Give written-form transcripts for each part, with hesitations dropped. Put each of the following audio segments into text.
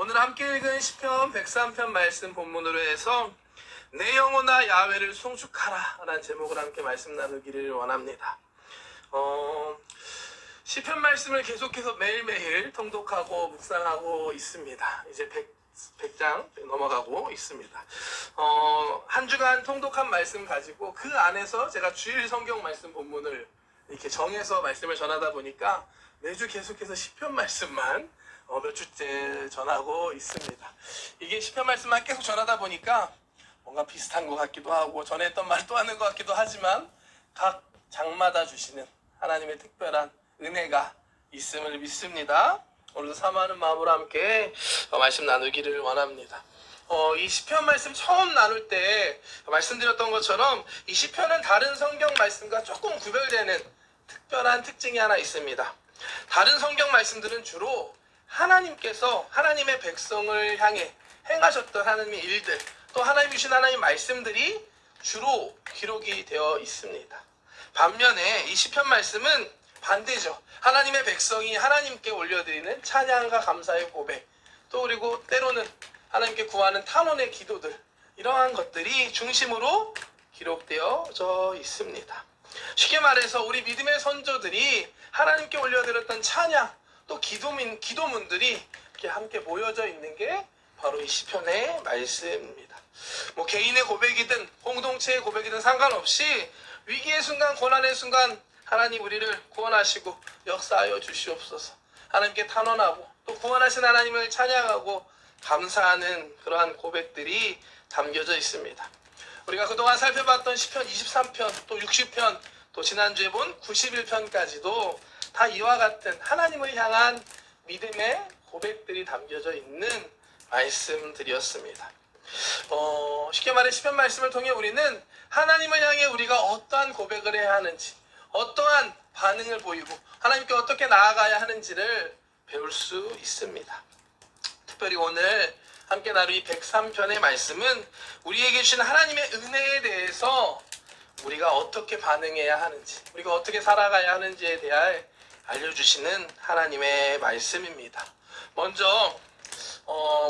오늘 함께 읽은 시편 103편 말씀 본문으로 해서 내 영혼아 야훼를 송축하라 라는 제목을 함께 말씀 나누기를 원합니다. 시편 말씀을 계속해서 매일매일 통독하고 묵상하고 있습니다. 이제 100장 넘어가고 있습니다. 한 주간 통독한 말씀 가지고 그 안에서 제가 주일 성경 말씀 본문을 이렇게 정해서 말씀을 전하다 보니까 매주 계속해서 시편 말씀만 몇 주째 전하고 있습니다. 이게 시편 말씀만 계속 전하다 보니까 뭔가 비슷한 것 같기도 하고 전에 했던 말 또 하는 것 같기도 하지만 각 장마다 주시는 하나님의 특별한 은혜가 있음을 믿습니다. 오늘도 사모하는 마음으로 함께 말씀 나누기를 원합니다. 이 시편 말씀 처음 나눌 때 말씀드렸던 것처럼 이 시편은 다른 성경 말씀과 조금 구별되는 특별한 특징이 하나 있습니다. 다른 성경 말씀들은 주로 하나님께서 하나님의 백성을 향해 행하셨던 하나님의 일들, 또 하나님 주신 하나님의 말씀들이 주로 기록이 되어 있습니다. 반면에 이 시편 말씀은 반대죠. 하나님의 백성이 하나님께 올려드리는 찬양과 감사의 고백, 또 그리고 때로는 하나님께 구하는 탄원의 기도들, 이러한 것들이 중심으로 기록되어져 있습니다. 쉽게 말해서 우리 믿음의 선조들이 하나님께 올려드렸던 찬양, 또 기도문들이 이렇게 함께 모여져 있는 게 바로 이 시편의 말씀입니다. 개인의 고백이든 공동체의 고백이든 상관없이 위기의 순간, 고난의 순간 하나님 우리를 구원하시고 역사하여 주시옵소서. 하나님께 탄원하고 또 구원하신 하나님을 찬양하고 감사하는 그러한 고백들이 담겨져 있습니다. 우리가 그동안 살펴봤던 시편 23편, 또 60편, 또 지난주에 본 91편까지도 다 이와 같은 하나님을 향한 믿음의 고백들이 담겨져 있는 말씀들이었습니다. 쉽게 말해 시편 말씀을 통해 우리는 하나님을 향해 우리가 어떠한 고백을 해야 하는지, 어떠한 반응을 보이고 하나님께 어떻게 나아가야 하는지를 배울 수 있습니다. 특별히 오늘 함께 나눌 이 103편의 말씀은 우리에게 주신 하나님의 은혜에 대해서 우리가 어떻게 반응해야 하는지, 우리가 어떻게 살아가야 하는지에 대해 알려주시는 하나님의 말씀입니다. 먼저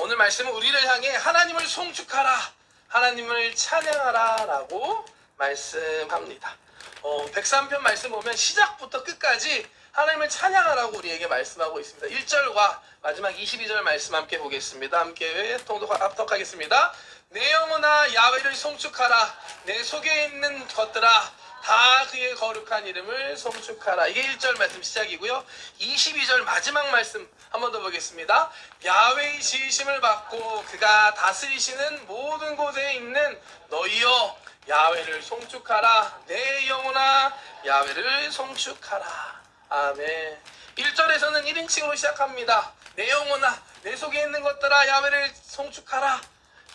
오늘 말씀은 우리를 향해 하나님을 송축하라, 하나님을 찬양하라 라고 말씀합니다. 103편 말씀 보면 시작부터 끝까지 하나님을 찬양하라고 우리에게 말씀하고 있습니다. 1절과 마지막 22절 말씀 함께 보겠습니다. 함께 합독하겠습니다. 내 영혼아 야훼를 송축하라, 내 속에 있는 것들아 다 그의 거룩한 이름을 송축하라. 이게 1절 말씀 시작이고요. 22절 마지막 말씀 한 번 더 보겠습니다. 야훼의 지으심을 받고 그가 다스리시는 모든 곳에 있는 너희여 야훼를 송축하라. 내 영혼아 야훼를 송축하라. 아멘. 1절에서는 1인칭으로 시작합니다. 내 영혼아, 내 속에 있는 것들아 야훼를 송축하라.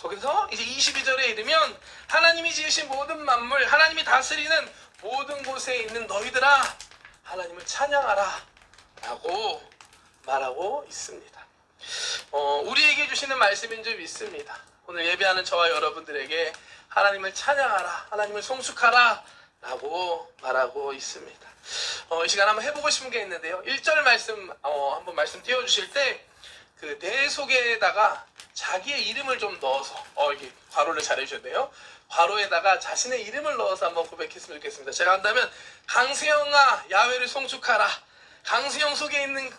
거기서 이제 22절에 이르면 하나님이 지으신 모든 만물, 하나님이 다스리는 모든 곳에 있는 너희들아 하나님을 찬양하라 라고 말하고 있습니다. 우리에게 주시는 말씀인 줄 믿습니다. 오늘 예배하는 저와 여러분들에게 하나님을 찬양하라, 하나님을 송축하라 라고 말하고 있습니다. 이 시간 한번 해보고 싶은 게 있는데요. 1절 말씀 한번 말씀 띄워주실 때 그 내 속에다가 자기의 이름을 좀 넣어서 이렇게 괄호를 잘 해주셨네요. 괄호에다가 자신의 이름을 넣어서 한번 고백했으면 좋겠습니다. 제가 한다면 강세영아 야훼를 송축하라. 강세영 속에 있는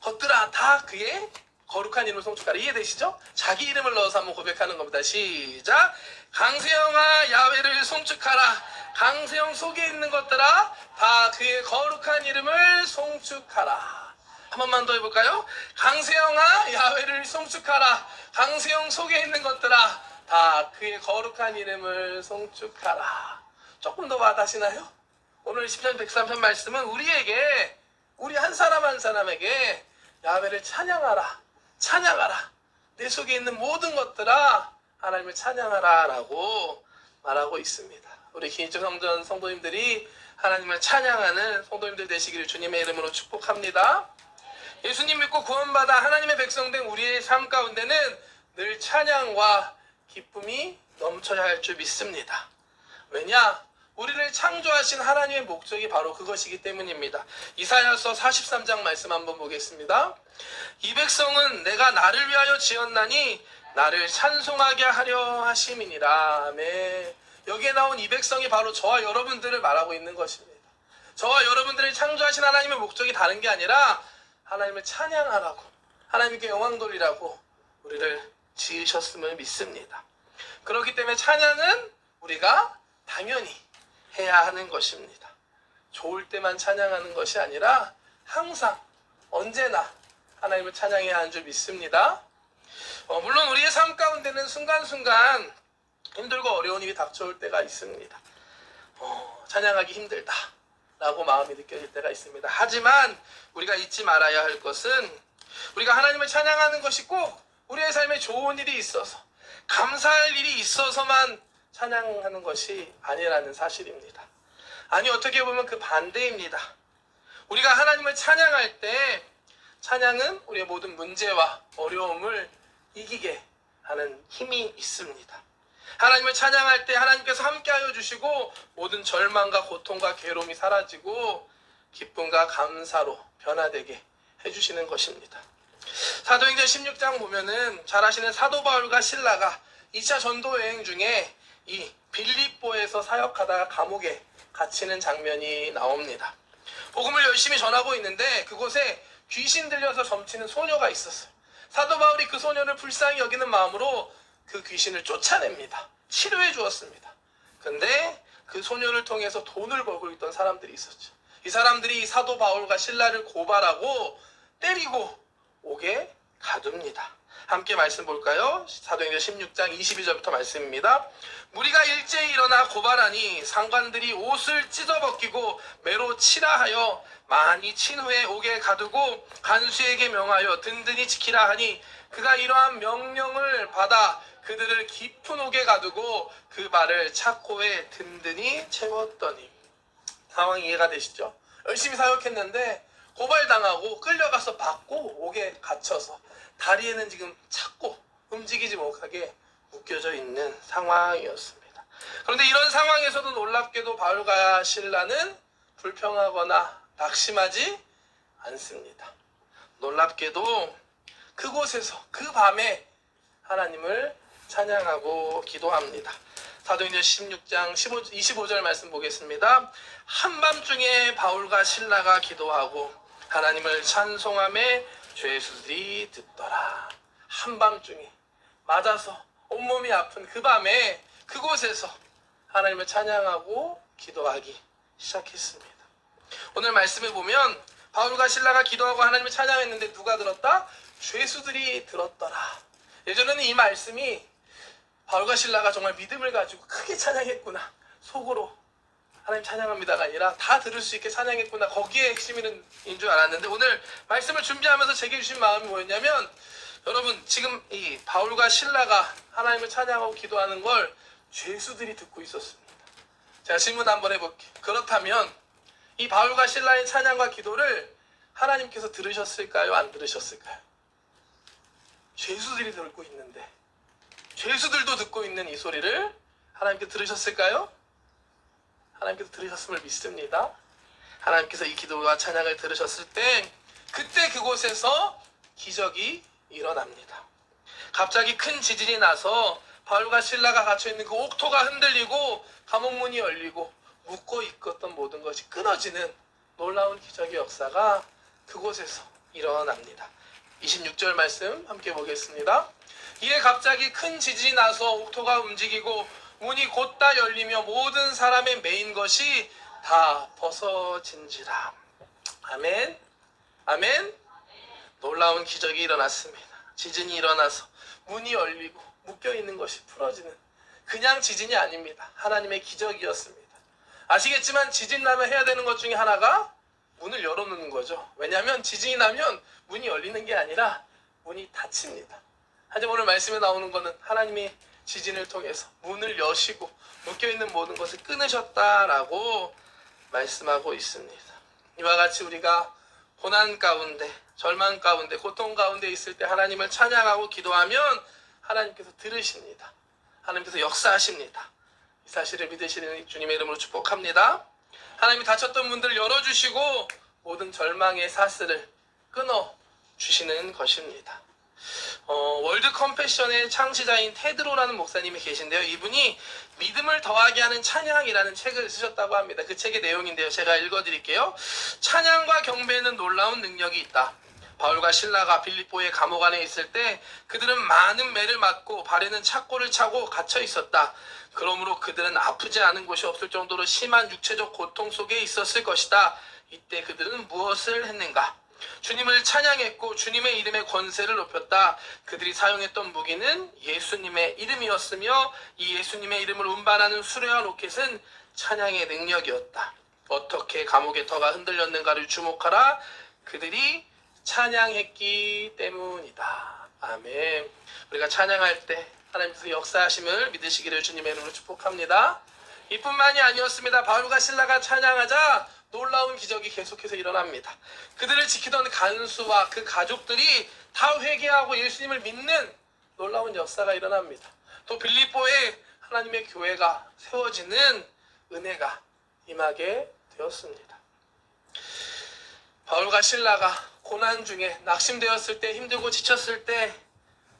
것들아 다 그의 거룩한 이름을 송축하라. 이해되시죠? 자기 이름을 넣어서 한번 고백하는 겁니다. 시작. 강세영아 야훼를 송축하라. 강세영 속에 있는 것들아 다 그의 거룩한 이름을 송축하라. 한 번만 더 해볼까요? 강세영아 야훼를 송축하라. 강세영 속에 있는 것들아 다 그의 거룩한 이름을 송축하라. 조금 더 와닿으시나요? 오늘 시편 103편 말씀은 우리에게, 우리 한 사람 한 사람에게 야훼를 찬양하라, 찬양하라. 내 속에 있는 모든 것들아 하나님을 찬양하라 라고 말하고 있습니다. 우리 기인적 성전 성도님들이 하나님을 찬양하는 성도님들 되시기를 주님의 이름으로 축복합니다. 예수님 믿고 구원받아 하나님의 백성된 우리의 삶 가운데는 늘 찬양과 기쁨이 넘쳐야 할 줄 믿습니다. 왜냐? 우리를 창조하신 하나님의 목적이 바로 그것이기 때문입니다. 이사야서 43장 말씀 한번 보겠습니다. 이 백성은 내가 나를 위하여 지었나니 나를 찬송하게 하려 하심이니라. 아멘. 여기에 나온 이 백성이 바로 저와 여러분들을 말하고 있는 것입니다. 저와 여러분들을 창조하신 하나님의 목적이 다른 게 아니라 하나님을 찬양하라고, 하나님께 영광 돌리라고 우리를 지으셨음을 믿습니다. 그렇기 때문에 찬양은 우리가 당연히 해야 하는 것입니다. 좋을 때만 찬양하는 것이 아니라 항상 언제나 하나님을 찬양해야 하는 줄 믿습니다. 물론 우리의 삶 가운데는 순간순간 힘들고 어려운 일이 닥쳐올 때가 있습니다. 찬양하기 힘들다 라고 마음이 느껴질 때가 있습니다. 하지만 우리가 잊지 말아야 할 것은 우리가 하나님을 찬양하는 것이 꼭 우리의 삶에 좋은 일이 있어서, 감사할 일이 있어서만 찬양하는 것이 아니라는 사실입니다. 아니, 어떻게 보면 그 반대입니다. 우리가 하나님을 찬양할 때 찬양은 우리의 모든 문제와 어려움을 이기게 하는 힘이 있습니다. 하나님을 찬양할 때 하나님께서 함께하여 주시고 모든 절망과 고통과 괴로움이 사라지고 기쁨과 감사로 변화되게 해주시는 것입니다. 사도행전 16장 보면은 잘 아시는 사도 바울과 실라가 2차 전도 여행 중에 이 빌립보에서 사역하다가 감옥에 갇히는 장면이 나옵니다. 복음을 열심히 전하고 있는데 그곳에 귀신 들려서 점치는 소녀가 있었어요. 사도 바울이 그 소녀를 불쌍히 여기는 마음으로 그 귀신을 쫓아냅니다. 치료해 주었습니다. 근데 그 소녀를 통해서 돈을 벌고 있던 사람들이 있었죠. 이 사람들이 사도 바울과 실라를 고발하고 때리고 옥에 가둡니다. 함께 말씀 볼까요? 사도행전 16장 22절부터 말씀입니다. 무리가 일제히 일어나 고발하니 상관들이 옷을 찢어벗기고 매로 치라 하여 많이 친 후에 옥에 가두고 간수에게 명하여 든든히 지키라 하니 그가 이러한 명령을 받아 그들을 깊은 옥에 가두고 그 발을 착고에 든든히 채웠더니. 상황이 이해가 되시죠? 열심히 사역했는데 고발당하고 끌려가서 받고 옥에 갇혀서 다리에는 지금 찾고 움직이지 못하게 묶여져 있는 상황이었습니다. 그런데 이런 상황에서도 놀랍게도 바울과 실라는 불평하거나 낙심하지 않습니다. 놀랍게도 그곳에서 그 밤에 하나님을 찬양하고 기도합니다. 사도행전 16장 25절 말씀 보겠습니다. 한밤중에 바울과 실라가 기도하고 하나님을 찬송하며 죄수들이 듣더라. 한밤중에 맞아서 온몸이 아픈 그 밤에 그곳에서 하나님을 찬양하고 기도하기 시작했습니다. 오늘 말씀을 보면 바울과 실라가 기도하고 하나님을 찬양했는데 누가 들었다? 죄수들이 들었더라. 예전에는 이 말씀이 바울과 실라가 정말 믿음을 가지고 크게 찬양했구나, 속으로 하나님 찬양합니다가 아니라 다 들을 수 있게 찬양했구나, 거기에 핵심인 줄 알았는데 오늘 말씀을 준비하면서 제게 주신 마음이 뭐였냐면, 여러분 지금 이 바울과 실라가 하나님을 찬양하고 기도하는 걸 죄수들이 듣고 있었습니다. 제가 질문 한번 해볼게요. 그렇다면 이 바울과 실라의 찬양과 기도를 하나님께서 들으셨을까요? 안 들으셨을까요? 죄수들이 듣고 있는데, 죄수들도 듣고 있는 이 소리를 하나님께서 들으셨을까요? 하나님께서 들으셨음을 믿습니다. 하나님께서 이 기도와 찬양을 들으셨을 때 그때 그곳에서 기적이 일어납니다. 갑자기 큰 지진이 나서 바울과 실라가 갇혀있는 그 옥토가 흔들리고 감옥문이 열리고 묶고 있었던 모든 것이 끊어지는 놀라운 기적의 역사가 그곳에서 일어납니다. 26절 말씀 함께 보겠습니다. 이에 갑자기 큰 지진이 나서 옥토가 움직이고 문이 곧다 열리며 모든 사람의 매인 것이 다 벗어진지라. 아멘. 아멘. 놀라운 기적이 일어났습니다. 지진이 일어나서 문이 열리고 묶여있는 것이 풀어지는 그냥 지진이 아닙니다. 하나님의 기적이었습니다. 아시겠지만 지진 나면 해야 되는 것 중에 하나가 문을 열어놓는 거죠. 왜냐하면 지진이 나면 문이 열리는 게 아니라 문이 닫힙니다. 하지만 오늘 말씀에 나오는 것은 하나님이 지진을 통해서 문을 여시고 묶여있는 모든 것을 끊으셨다라고 말씀하고 있습니다. 이와 같이 우리가 고난 가운데, 절망 가운데, 고통 가운데 있을 때 하나님을 찬양하고 기도하면 하나님께서 들으십니다. 하나님께서 역사하십니다. 이 사실을 믿으시는 주님의 이름으로 축복합니다. 하나님이 닫혔던 문들을 열어주시고 모든 절망의 사슬을 끊어주시는 것입니다. 월드 컴패션의 창시자인 테드로라는 목사님이 계신데요. 이분이 믿음을 더하게 하는 찬양이라는 책을 쓰셨다고 합니다. 그 책의 내용인데요. 제가 읽어드릴게요. 찬양과 경배에는 놀라운 능력이 있다. 바울과 실라가 빌립보의 감옥 안에 있을 때 그들은 많은 매를 맞고 발에는 착고를 차고 갇혀 있었다. 그러므로 그들은 아프지 않은 곳이 없을 정도로 심한 육체적 고통 속에 있었을 것이다. 이때 그들은 무엇을 했는가? 주님을 찬양했고 주님의 이름의 권세를 높였다. 그들이 사용했던 무기는 예수님의 이름이었으며 이 예수님의 이름을 운반하는 수레와 로켓은 찬양의 능력이었다. 어떻게 감옥의 터가 흔들렸는가를 주목하라. 그들이 찬양했기 때문이다. 아멘. 우리가 찬양할 때 하나님께서 역사하심을 믿으시기를 주님의 이름으로 축복합니다. 이뿐만이 아니었습니다. 바울과 실라가 찬양하자 놀라운 기적이 계속해서 일어납니다. 그들을 지키던 간수와 그 가족들이 다 회개하고 예수님을 믿는 놀라운 역사가 일어납니다. 또 빌립보에 하나님의 교회가 세워지는 은혜가 임하게 되었습니다. 바울과 실라가 고난 중에 낙심되었을 때, 힘들고 지쳤을 때,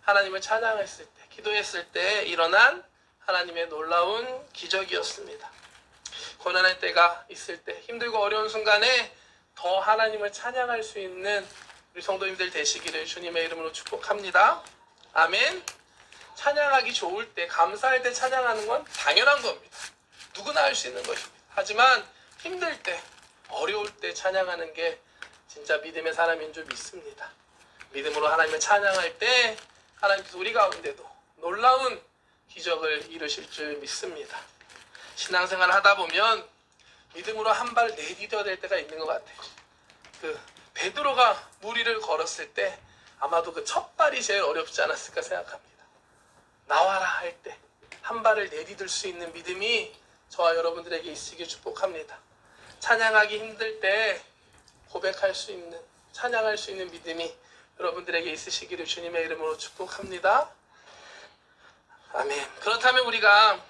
하나님을 찬양했을 때, 기도했을 때 일어난 하나님의 놀라운 기적이었습니다. 고난의 때가 있을 때, 힘들고 어려운 순간에 더 하나님을 찬양할 수 있는 우리 성도님들 되시기를 주님의 이름으로 축복합니다. 아멘. 찬양하기 좋을 때, 감사할 때 찬양하는 건 당연한 겁니다. 누구나 할 수 있는 것입니다. 하지만 힘들 때, 어려울 때 찬양하는 게 진짜 믿음의 사람인 줄 믿습니다. 믿음으로 하나님을 찬양할 때 하나님께서 우리 가운데도 놀라운 기적을 이루실 줄 믿습니다. 신앙생활을 하다 보면 믿음으로 한 발 내디뎌야 될 때가 있는 것 같아요. 베드로가 물 위를 걸었을 때 아마도 그 첫 발이 제일 어렵지 않았을까 생각합니다. 나와라 할 때 한 발을 내디딜 수 있는 믿음이 저와 여러분들에게 있으길 축복합니다. 찬양하기 힘들 때 고백할 수 있는, 찬양할 수 있는 믿음이 여러분들에게 있으시기를 주님의 이름으로 축복합니다. 아멘. 그렇다면 우리가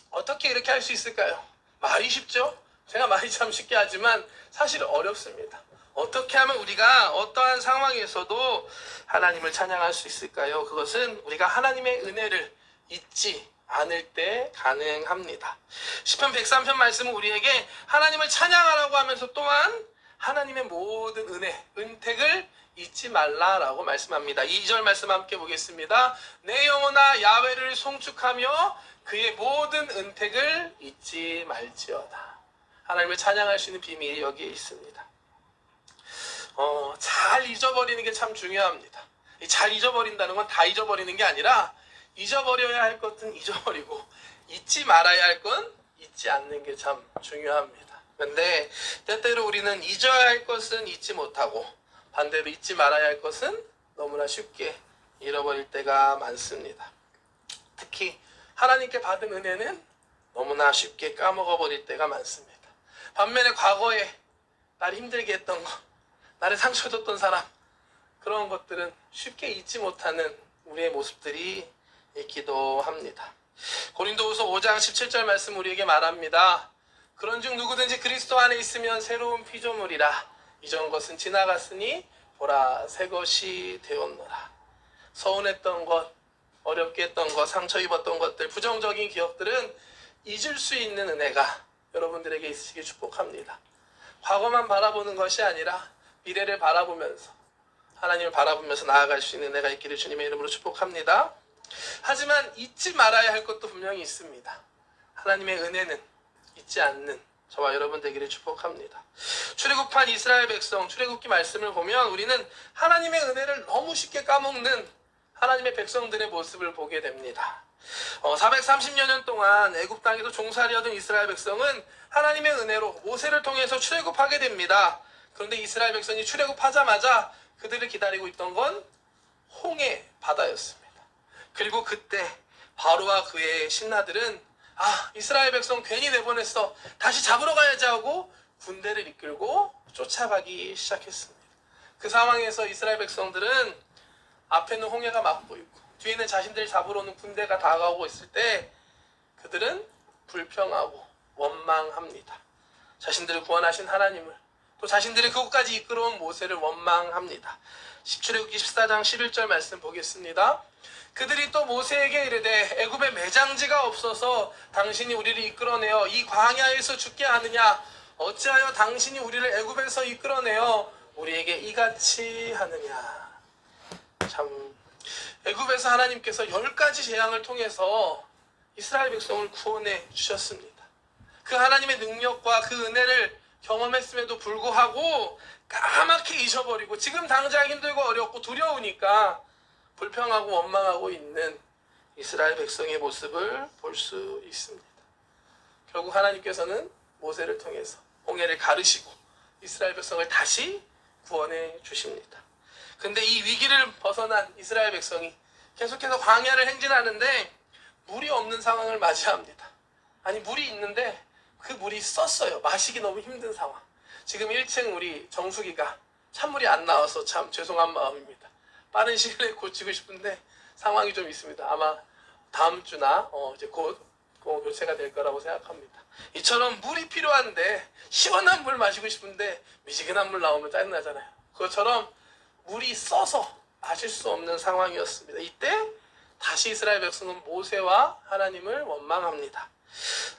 어떻게 이렇게 할 수 있을까요? 말이 쉽죠? 제가 말이 참 쉽게 하지만 사실 어렵습니다. 어떻게 하면 우리가 어떠한 상황에서도 하나님을 찬양할 수 있을까요? 그것은 우리가 하나님의 은혜를 잊지 않을 때 가능합니다. 시편 103편 말씀은 우리에게 하나님을 찬양하라고 하면서 또한 하나님의 모든 은혜, 은택을 잊지 말라라고 말씀합니다. 2절 말씀 함께 보겠습니다. 내 영혼아 야훼를 송축하며 그의 모든 은택을 잊지 말지어다. 하나님을 찬양할 수 있는 비밀이 여기에 있습니다. 잘 잊어버리는 게 참 중요합니다. 잘 잊어버린다는 건 다 잊어버리는 게 아니라 잊어버려야 할 것은 잊어버리고 잊지 말아야 할 건 잊지 않는 게 참 중요합니다. 그런데 때때로 우리는 잊어야 할 것은 잊지 못하고 반대로 잊지 말아야 할 것은 너무나 쉽게 잃어버릴 때가 많습니다. 특히 하나님께 받은 은혜는 너무나 쉽게 까먹어버릴 때가 많습니다. 반면에 과거에 나를 힘들게 했던 것, 나를 상처줬던 사람, 그런 것들은 쉽게 잊지 못하는 우리의 모습들이 있기도 합니다. 고린도후서 5장 17절 말씀 우리에게 말합니다. 그런즉 누구든지 그리스도 안에 있으면 새로운 피조물이라. 이전 것은 지나갔으니 보라 새 것이 되었노라. 서운했던 것, 어렵게 했던 것, 상처 입었던 것들, 부정적인 기억들은 잊을 수 있는 은혜가 여러분들에게 있으시길 축복합니다. 과거만 바라보는 것이 아니라 미래를 바라보면서 하나님을 바라보면서 나아갈 수 있는 은혜가 있기를 주님의 이름으로 축복합니다. 하지만 잊지 말아야 할 것도 분명히 있습니다. 하나님의 은혜는 잊지 않는 저와 여러분 되기를 축복합니다. 출애굽한 이스라엘 백성, 출애굽기 말씀을 보면 우리는 하나님의 은혜를 너무 쉽게 까먹는 하나님의 백성들의 모습을 보게 됩니다. 430여 년 동안 애굽 땅에서 종살이하던 이스라엘 백성은 하나님의 은혜로 모세를 통해서 출애굽하게 됩니다. 그런데 이스라엘 백성이 출애굽하자마자 그들을 기다리고 있던 건 홍해 바다였습니다. 그리고 그때 바로와 그의 신하들은 이스라엘 백성 괜히 내보냈어, 다시 잡으러 가야지 하고 군대를 이끌고 쫓아가기 시작했습니다. 그 상황에서 이스라엘 백성들은 앞에는 홍해가 막고 있고 뒤에는 자신들을 잡으러 오는 군대가 다가오고 있을 때 그들은 불평하고 원망합니다. 자신들을 구원하신 하나님을, 또 자신들이 그곳까지 이끌어온 모세를 원망합니다. 출애굽기 14장 11절 말씀 보겠습니다. 그들이 또 모세에게 이르되 애굽에 매장지가 없어서 당신이 우리를 이끌어내어 이 광야에서 죽게 하느냐? 어찌하여 당신이 우리를 애굽에서 이끌어내어 우리에게 이같이 하느냐? 참, 애굽에서 하나님께서 10가지 재앙을 통해서 이스라엘 백성을 구원해 주셨습니다. 그 하나님의 능력과 그 은혜를 경험했음에도 불구하고 까맣게 잊어버리고 지금 당장 힘들고 어렵고 두려우니까 불평하고 원망하고 있는 이스라엘 백성의 모습을 볼 수 있습니다. 결국 하나님께서는 모세를 통해서 홍해를 가르시고 이스라엘 백성을 다시 구원해 주십니다. 근데 이 위기를 벗어난 이스라엘 백성이 계속해서 광야를 행진하는데 물이 없는 상황을 맞이합니다. 아니, 물이 있는데 그 물이 썼어요. 마시기 너무 힘든 상황. 지금 1층 우리 정수기가 찬물이 안 나와서 참 죄송한 마음입니다. 빠른 시일 내에 고치고 싶은데 상황이 좀 있습니다. 아마 다음 주나 이제 곧 교체가 될 거라고 생각합니다. 이처럼 물이 필요한데 시원한 물 마시고 싶은데 미지근한 물 나오면 짜증나잖아요. 그것처럼 물이 써서 마실 수 없는 상황이었습니다. 이때 다시 이스라엘 백성은 모세와 하나님을 원망합니다.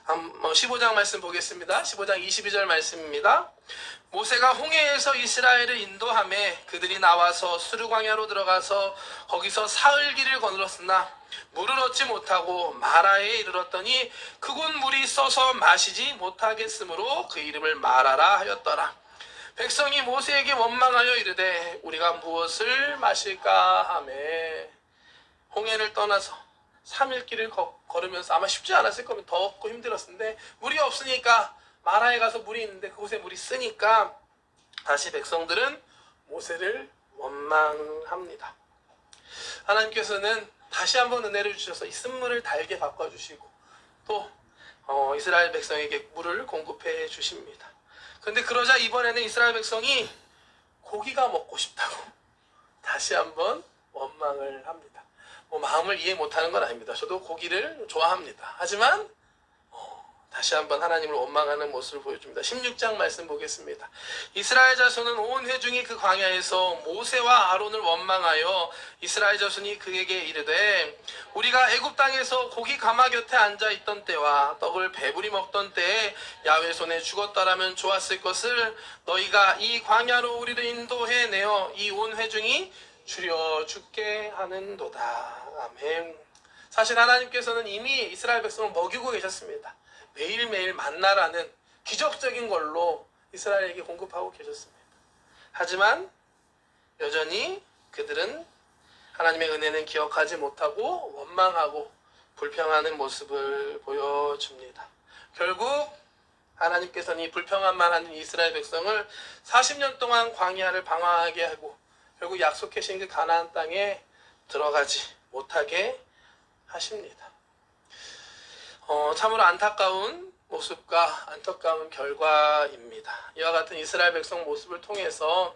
15장 말씀 보겠습니다. 15장 22절 말씀입니다. 모세가 홍해에서 이스라엘을 인도하매 그들이 나와서 수르 광야로 들어가서 거기서 사흘 길을 거닐었으나 물을 얻지 못하고 마라에 이르렀더니 그곳 물이 써서 마시지 못하겠으므로 그 이름을 마라라 하였더라. 백성이 모세에게 원망하여 이르되 우리가 무엇을 마실까 하매 홍해를 떠나서 3일 길을 걸으면서 아마 쉽지 않았을 겁니다. 덥고 힘들었는데 물이 없으니까 마라에 가서 물이 있는데 그곳에 물이 쓰니까 다시 백성들은 모세를 원망합니다. 하나님께서는 다시 한번 은혜를 주셔서 이 쓴물을 달게 바꿔주시고 또 이스라엘 백성에게 물을 공급해 주십니다. 근데 그러자 이번에는 이스라엘 백성이 고기가 먹고 싶다고 다시 한번 원망을 합니다. 마음을 이해 못하는 건 아닙니다. 저도 고기를 좋아합니다. 하지만 다시 한번 하나님을 원망하는 모습을 보여줍니다. 16장 말씀 보겠습니다. 이스라엘 자손은 온 회중이 그 광야에서 모세와 아론을 원망하여 이스라엘 자손이 그에게 이르되 우리가 애굽 땅에서 고기 가마 곁에 앉아 있던 때와 떡을 배부리 먹던 때에 야훼 손에 죽었더라면 좋았을 것을 너희가 이 광야로 우리를 인도해 내어 이 온 회중이 줄여 죽게 하는도다. 아멘. 사실 하나님께서는 이미 이스라엘 백성을 먹이고 계셨습니다. 매일매일 만나라는 기적적인 걸로 이스라엘에게 공급하고 계셨습니다. 하지만 여전히 그들은 하나님의 은혜는 기억하지 못하고 원망하고 불평하는 모습을 보여줍니다. 결국 하나님께서는 이 불평함만 하는 이스라엘 백성을 40년 동안 광야를 방황하게 하고 결국 약속하신 그 가나안 땅에 들어가지 못하게 하십니다. 참으로 안타까운 모습과 안타까운 결과입니다. 이와 같은 이스라엘 백성 모습을 통해서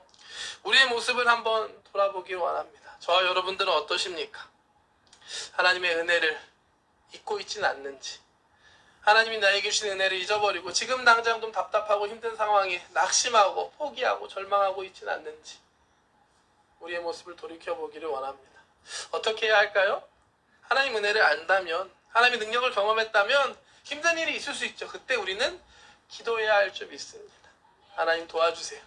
우리의 모습을 한번 돌아보기 원합니다. 저와 여러분들은 어떠십니까? 하나님의 은혜를 잊고 있지는 않는지, 하나님이 나에게 주신 은혜를 잊어버리고 지금 당장 좀 답답하고 힘든 상황에 낙심하고 포기하고 절망하고 있지는 않는지 우리의 모습을 돌이켜보기를 원합니다. 어떻게 해야 할까요? 하나님 은혜를 안다면, 하나님의 능력을 경험했다면 힘든 일이 있을 수 있죠. 그때 우리는 기도해야 할 점이 있습니다. 하나님 도와주세요.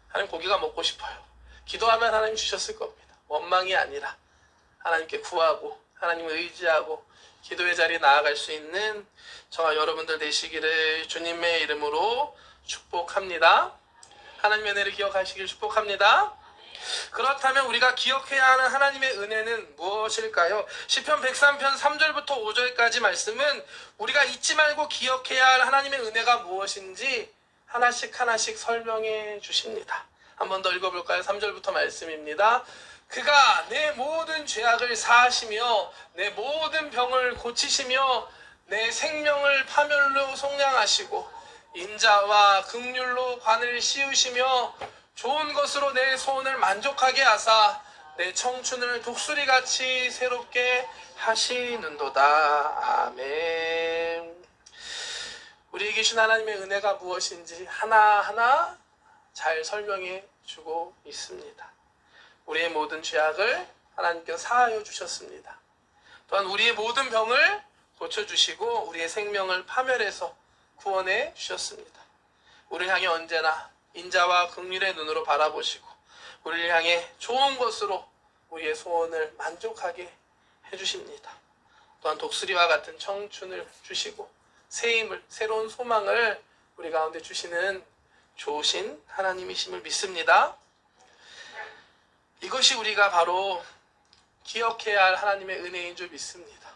하나님 고기가 먹고 싶어요. 기도하면 하나님 주셨을 겁니다. 원망이 아니라 하나님께 구하고 하나님을 의지하고 기도의 자리에 나아갈 수 있는 저와 여러분들 되시기를 주님의 이름으로 축복합니다. 하나님의 은혜를 기억하시길 축복합니다. 그렇다면 우리가 기억해야 하는 하나님의 은혜는 무엇일까요? 시편 103편 3절부터 5절까지 말씀은 우리가 잊지 말고 기억해야 할 하나님의 은혜가 무엇인지 하나씩 설명해 주십니다. 한 번 더 읽어볼까요? 3절부터 말씀입니다. 그가 내 모든 죄악을 사하시며 내 모든 병을 고치시며 내 생명을 파멸로 속량하시고 인자와 긍휼로 관을 씌우시며 좋은 것으로 내 소원을 만족하게 하사 내 청춘을 독수리같이 새롭게 하시는도다. 아멘. 우리에게 주신 하나님의 은혜가 무엇인지 하나하나 잘 설명해 주고 있습니다. 우리의 모든 죄악을 하나님께서 사하여 주셨습니다. 또한 우리의 모든 병을 고쳐주시고 우리의 생명을 파멸해서 구원해 주셨습니다. 우리를 향해 언제나 인자와 긍휼의 눈으로 바라보시고 우리를 향해 좋은 것으로 우리의 소원을 만족하게 해주십니다. 또한 독수리와 같은 청춘을 주시고 새 힘을, 새로운 소망을 우리 가운데 주시는 좋으신 하나님이심을 믿습니다. 이것이 우리가 바로 기억해야 할 하나님의 은혜인 줄 믿습니다.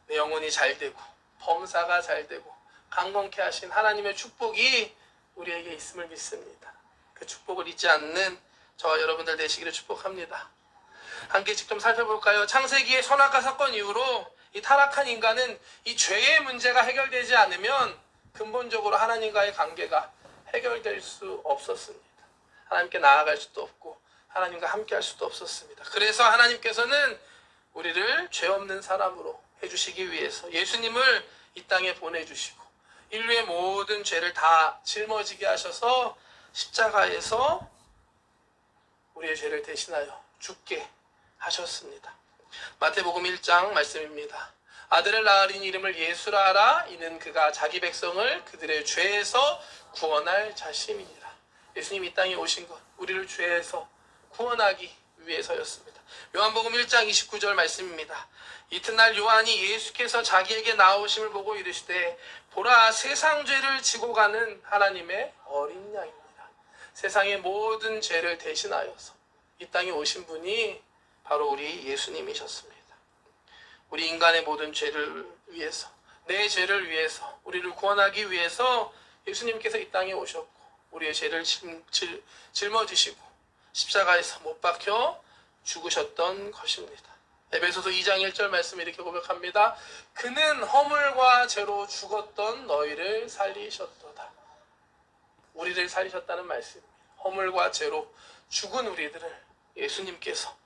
내 영혼이 잘 되고 범사가 잘 되고 강건케 하신 하나님의 축복이 우리에게 있음을 믿습니다. 그 축복을 잊지 않는 저와 여러분들 되시기를 축복합니다. 함께 직접 살펴볼까요? 창세기의 선악과 사건 이후로 이 타락한 인간은 이 죄의 문제가 해결되지 않으면 근본적으로 하나님과의 관계가 해결될 수 없었습니다. 하나님께 나아갈 수도 없고 하나님과 함께 할 수도 없었습니다. 그래서 하나님께서는 우리를 죄 없는 사람으로 해주시기 위해서 예수님을 이 땅에 보내주시고 인류의 모든 죄를 다 짊어지게 하셔서 십자가에서 우리의 죄를 대신하여 죽게 하셨습니다. 마태복음 1장 말씀입니다. 아들을 낳으린 이름을 예수라 하라. 이는 그가 자기 백성을 그들의 죄에서 구원할 자심이니라. 예수님이 이 땅에 오신 것 우리를 죄에서 구원하기 위해서였습니다. 요한복음 1장 29절 말씀입니다. 이튿날 요한이 예수께서 자기에게 나오심을 보고 이르시되 보라 세상 죄를 지고 가는 하나님의 어린 양입니다. 세상의 모든 죄를 대신하여서 이 땅에 오신 분이 바로 우리 예수님이셨습니다. 우리 인간의 모든 죄를 위해서 내 죄를 위해서 우리를 구원하기 위해서 예수님께서 이 땅에 오셨고 우리의 죄를 짊어지시고 십자가에서 못 박혀 죽으셨던 것입니다. 에베소서 2장 1절 말씀 이렇게 고백합니다. 그는 허물과 죄로 죽었던 너희를 살리셨도다. 우리를 살리셨다는 말씀입니다. 허물과 죄로 죽은 우리들을 예수님께서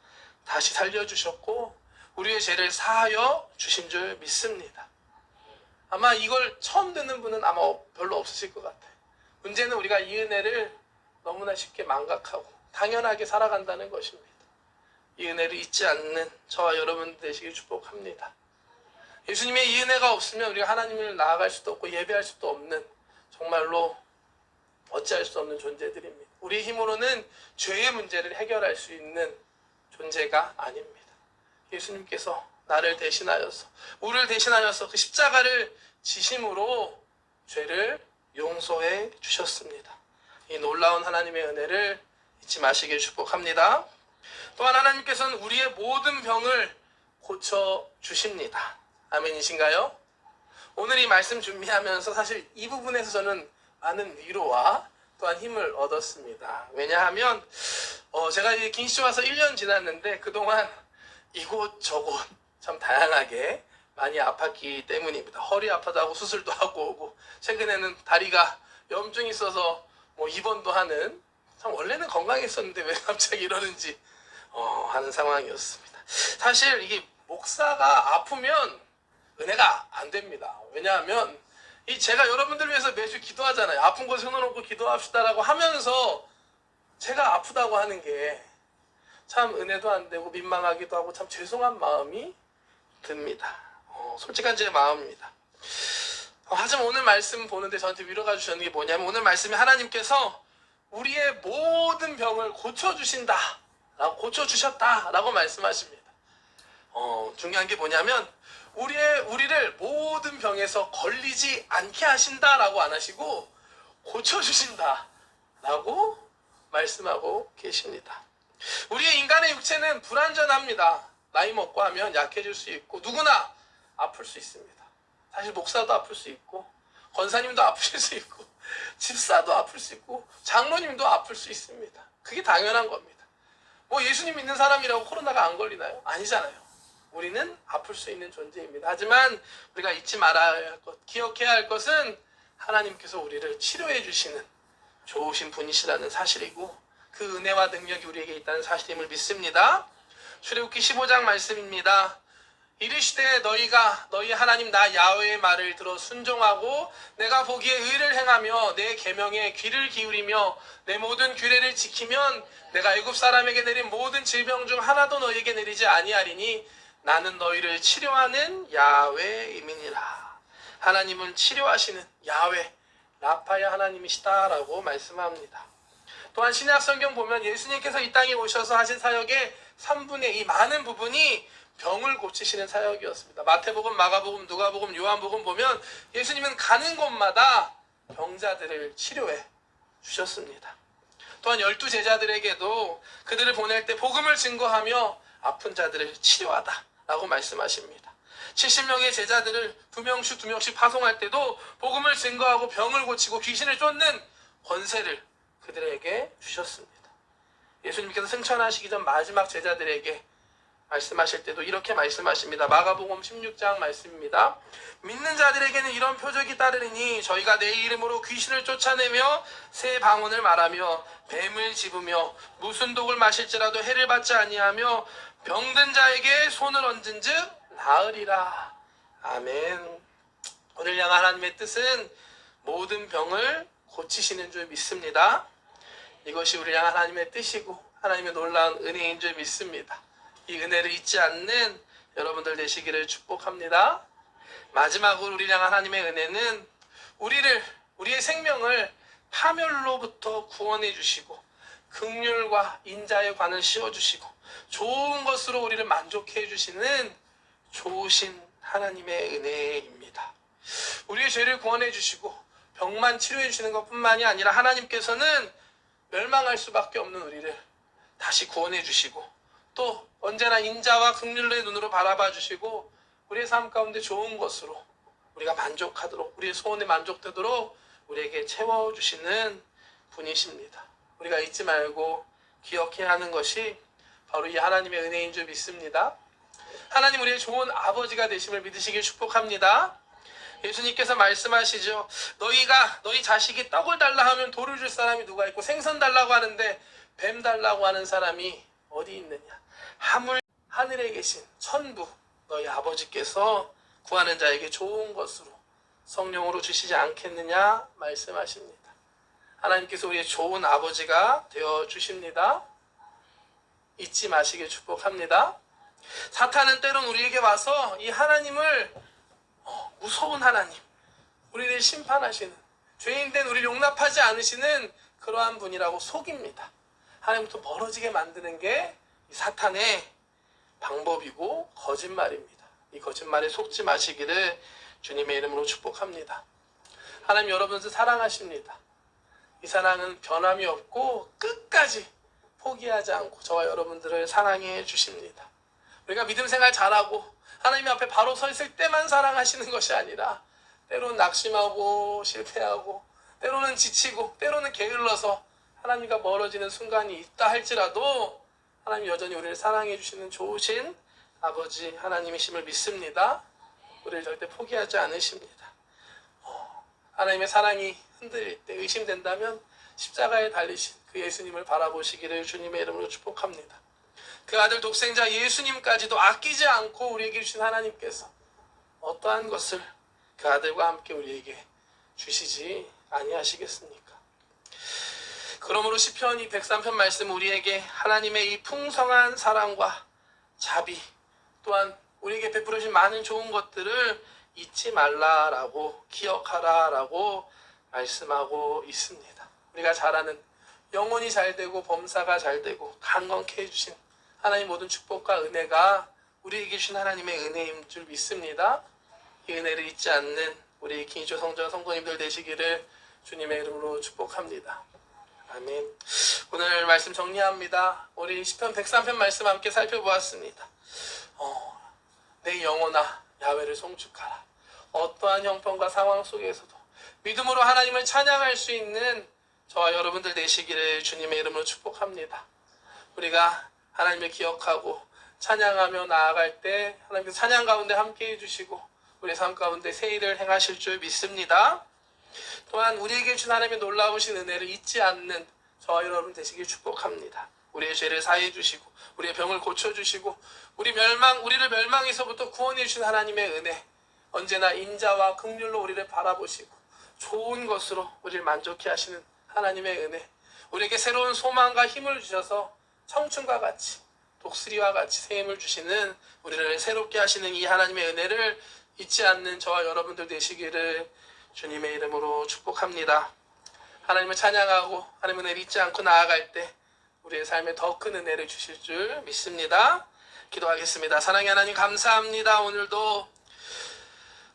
다시 살려주셨고 우리의 죄를 사하여 주신 줄 믿습니다. 아마 이걸 처음 듣는 분은 아마 별로 없으실 것 같아요. 문제는 우리가 이 은혜를 너무나 쉽게 망각하고 당연하게 살아간다는 것입니다. 이 은혜를 잊지 않는 저와 여러분 되시길 축복합니다. 예수님의 이 은혜가 없으면 우리가 하나님을 나아갈 수도 없고 예배할 수도 없는 정말로 어찌할 수 없는 존재들입니다. 우리 힘으로는 죄의 문제를 해결할 수 있는 존재가 아닙니다. 예수님께서 나를 대신하여서 우리를 대신하여서 그 십자가를 지심으로 죄를 용서해 주셨습니다. 이 놀라운 하나님의 은혜를 잊지 마시길 축복합니다. 또한 하나님께서는 우리의 모든 병을 고쳐주십니다. 아멘이신가요? 오늘 이 말씀 준비하면서 사실 이 부분에서 저는 많은 위로와 또한 힘을 얻었습니다. 왜냐하면 제가 이제 김씨 와서 1년 지났는데 그동안 이곳저곳 참 다양하게 많이 아팠기 때문입니다. 허리 아파다고 수술도 하고 오고 최근에는 다리가 염증이 있어서 입원도 하는 참 원래는 건강했었는데 왜 갑자기 이러는지 하는 상황이었습니다. 사실 이게 목사가 아프면 은혜가 안 됩니다. 왜냐하면 제가 여러분들 위해서 매주 기도하잖아요. 아픈 거 세워놓고 기도합시다라고 하면서 제가 아프다고 하는 게 참 은혜도 안 되고 민망하기도 하고 참 죄송한 마음이 듭니다. 솔직한 제 마음입니다. 하지만 오늘 말씀 보는데 저한테 위로가 주셨는 게 뭐냐면 오늘 말씀에 하나님께서 우리의 모든 병을 고쳐주신다 라고 고쳐주셨다 라고 말씀하십니다. 중요한 게 뭐냐면 우리를 모든 병에서 걸리지 않게 하신다 라고 안 하시고 고쳐주신다 라고 말씀하고 계십니다. 우리의 인간의 육체는 불완전합니다. 나이 먹고 하면 약해질 수 있고 누구나 아플 수 있습니다. 사실 목사도 아플 수 있고 권사님도 아프실 수 있고 집사도 아플 수 있고 장로님도 아플 수 있습니다. 그게 당연한 겁니다. 예수님 믿는 사람이라고 코로나가 안 걸리나요? 아니잖아요. 우리는 아플 수 있는 존재입니다. 하지만 우리가 잊지 말아야 할 것, 기억해야 할 것은 하나님께서 우리를 치료해 주시는 좋으신 분이시라는 사실이고 그 은혜와 능력이 우리에게 있다는 사실임을 믿습니다. 출애굽기 15장 말씀입니다. 이르시되 너희가 너희 하나님 나 야훼의 말을 들어 순종하고 내가 보기에 의를 행하며 내 계명에 귀를 기울이며 내 모든 규례를 지키면 내가 애굽 사람에게 내린 모든 질병 중 하나도 너희에게 내리지 아니하리니 나는 너희를 치료하는 야훼임이니라. 하나님은 치료하시는 야훼 라파의 하나님이시다라고 말씀합니다. 또한 신약 성경 보면 예수님께서 이 땅에 오셔서 하신 사역의 3분의 2 많은 부분이 병을 고치시는 사역이었습니다. 마태복음, 마가복음, 누가복음, 요한복음 보면 예수님은 가는 곳마다 병자들을 치료해 주셨습니다. 또한 12 제자들에게도 그들을 보낼 때 복음을 증거하며 아픈 자들을 치료하다라고 말씀하십니다. 70명의 제자들을 2명씩 2명씩 파송할 때도 복음을 증거하고 병을 고치고 귀신을 쫓는 권세를 그들에게 주셨습니다. 예수님께서 승천하시기 전 마지막 제자들에게 말씀하실 때도 이렇게 말씀하십니다. 마가복음 16장 말씀입니다. 믿는 자들에게는 이런 표적이 따르리니 저희가 내 이름으로 귀신을 쫓아내며 새 방언을 말하며 뱀을 집으며 무슨 독을 마실지라도 해를 받지 아니하며 병든 자에게 손을 얹은 즉 나으리라. 아멘. 오늘 향한 하나님의 뜻은 모든 병을 고치시는 줄 믿습니다. 이것이 우리 향한 하나님의 뜻이고 하나님의 놀라운 은혜인 줄 믿습니다. 이 은혜를 잊지 않는 여러분들 되시기를 축복합니다. 마지막으로 우리 향한 하나님의 은혜는 우리의 생명을 파멸로부터 구원해 주시고 긍휼과 인자의 관을 씌워주시고 좋은 것으로 우리를 만족해 해 주시는 좋으신 하나님의 은혜입니다. 우리의 죄를 구원해 주시고 병만 치료해 주시는 것뿐만이 아니라 하나님께서는 멸망할 수밖에 없는 우리를 다시 구원해 주시고 또 언제나 인자와 긍휼의 눈으로 바라봐 주시고 우리의 삶 가운데 좋은 것으로 우리가 만족하도록 우리의 소원에 만족되도록 우리에게 채워주시는 분이십니다. 우리가 잊지 말고 기억해야 하는 것이 바로 이 하나님의 은혜인 줄 믿습니다. 하나님 우리의 좋은 아버지가 되심을 믿으시길 축복합니다. 예수님께서 말씀하시죠. 너희 자식이 떡을 달라 하면 돌을 줄 사람이 누가 있고 생선 달라고 하는데 뱀 달라고 하는 사람이 어디 있느냐. 하물 하늘에 계신 천부 너희 아버지께서 구하는 자에게 좋은 것으로 성령으로 주시지 않겠느냐 말씀하십니다. 하나님께서 우리의 좋은 아버지가 되어 주십니다. 잊지 마시길 축복합니다. 사탄은 때론 우리에게 와서 이 하나님을 무서운 하나님, 우리를 심판하시는 죄인된 우리를 용납하지 않으시는 그러한 분이라고 속입니다. 하나님부터 멀어지게 만드는 게 이 사탄의 방법이고 거짓말입니다. 이 거짓말에 속지 마시기를 주님의 이름으로 축복합니다. 하나님 여러분들 사랑하십니다. 이 사랑은 변함이 없고 끝까지 포기하지 않고 저와 여러분들을 사랑해 주십니다. 우리가 믿음 생활 잘하고 하나님 앞에 바로 서 있을 때만 사랑하시는 것이 아니라 때로는 낙심하고 실패하고 때로는 지치고 때로는 게을러서 하나님과 멀어지는 순간이 있다 할지라도 하나님 여전히 우리를 사랑해 주시는 좋으신 아버지 하나님이심을 믿습니다. 우리를 절대 포기하지 않으십니다. 하나님의 사랑이 흔들릴 때 의심된다면 십자가에 달리신 그 예수님을 바라보시기를 주님의 이름으로 축복합니다. 그 아들 독생자 예수님까지도 아끼지 않고 우리에게 주신 하나님께서 어떠한 것을 그 아들과 함께 우리에게 주시지 아니하시겠습니까? 그러므로 시편 103편 말씀 우리에게 하나님의 이 풍성한 사랑과 자비 또한 우리에게 베풀어 주신 많은 좋은 것들을 잊지 말라라고 기억하라라고 말씀하고 있습니다. 우리가 잘 아는 영혼이 잘 되고 범사가 잘 되고 강건케 해주신 하나님 모든 축복과 은혜가 우리에게 주신 하나님의 은혜인 줄 믿습니다. 이 은혜를 잊지 않는 우리 김희조 성전 성도님들 되시기를 주님의 이름으로 축복합니다. 아멘. 오늘 말씀 정리합니다. 우리 시편 103편 말씀 함께 살펴보았습니다. 내 영혼아 야훼를 송축하라. 어떠한 형편과 상황 속에서도 믿음으로 하나님을 찬양할 수 있는 저와 여러분들 되시기를 주님의 이름으로 축복합니다. 우리가 하나님을 기억하고 찬양하며 나아갈 때 하나님께서 찬양 가운데 함께 해주시고 우리 삶 가운데 새 일을 행하실 줄 믿습니다. 또한 우리에게 주신 하나님의 놀라우신 은혜를 잊지 않는 저와 여러분 되시길 축복합니다. 우리의 죄를 사해 주시고 우리의 병을 고쳐 주시고 우리를 멸망에서부터 구원해 주신 하나님의 은혜, 언제나 인자와 긍휼로 우리를 바라보시고 좋은 것으로 우리를 만족해 하시는 하나님의 은혜, 우리에게 새로운 소망과 힘을 주셔서 청춘과 같이 독수리와 같이 새 힘을 주시는, 우리를 새롭게 하시는 이 하나님의 은혜를 잊지 않는 저와 여러분들 되시기를 주님의 이름으로 축복합니다. 하나님을 찬양하고 하나님의 은혜를 잊지 않고 나아갈 때 우리의 삶에 더 큰 은혜를 주실 줄 믿습니다. 기도하겠습니다. 사랑의 하나님, 감사합니다. 오늘도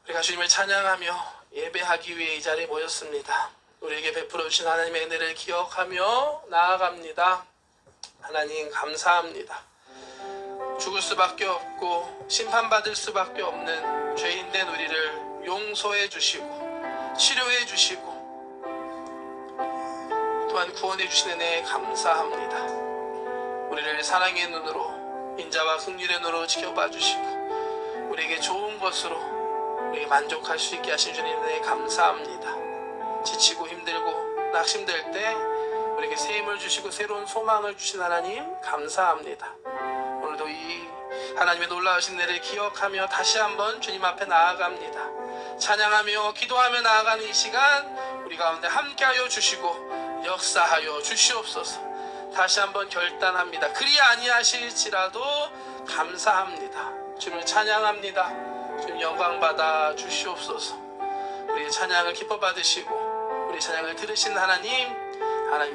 우리가 주님을 찬양하며 예배하기 위해 이 자리에 모였습니다. 우리에게 베풀어 주신 하나님의 은혜를 기억하며 나아갑니다. 하나님, 감사합니다. 죽을 수밖에 없고 심판받을 수밖에 없는 죄인된 우리를 용서해 주시고 치료해 주시고 또한 구원해 주신 은혜에 감사합니다. 우리를 사랑의 눈으로, 인자와 긍휼의 눈으로 지켜봐 주시고 우리에게 좋은 것으로 우리에게 만족할 수 있게 하신 주님에 감사합니다. 지치고 힘들고 낙심될 때 우리에게 새 힘을 주시고 새로운 소망을 주신 하나님 감사합니다. 오늘도 이 하나님의 놀라우신 은혜를 기억하며 다시 한번 주님 앞에 나아갑니다. 찬양하며 기도하며 나아가는 이 시간 우리 가운데 함께하여 주시고 역사하여 주시옵소서. 다시 한번 결단합니다. 그리 아니하실지라도 감사합니다. 주님을 찬양합니다. 주님 영광 받아 주시옵소서. 우리의 찬양을 기뻐 받으시고 우리 찬양을 들으신 하나님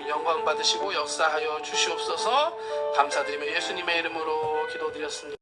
영광 받으시고 역사하여 주시옵소서. 감사드리며 예수님의 이름으로 기도드렸습니다.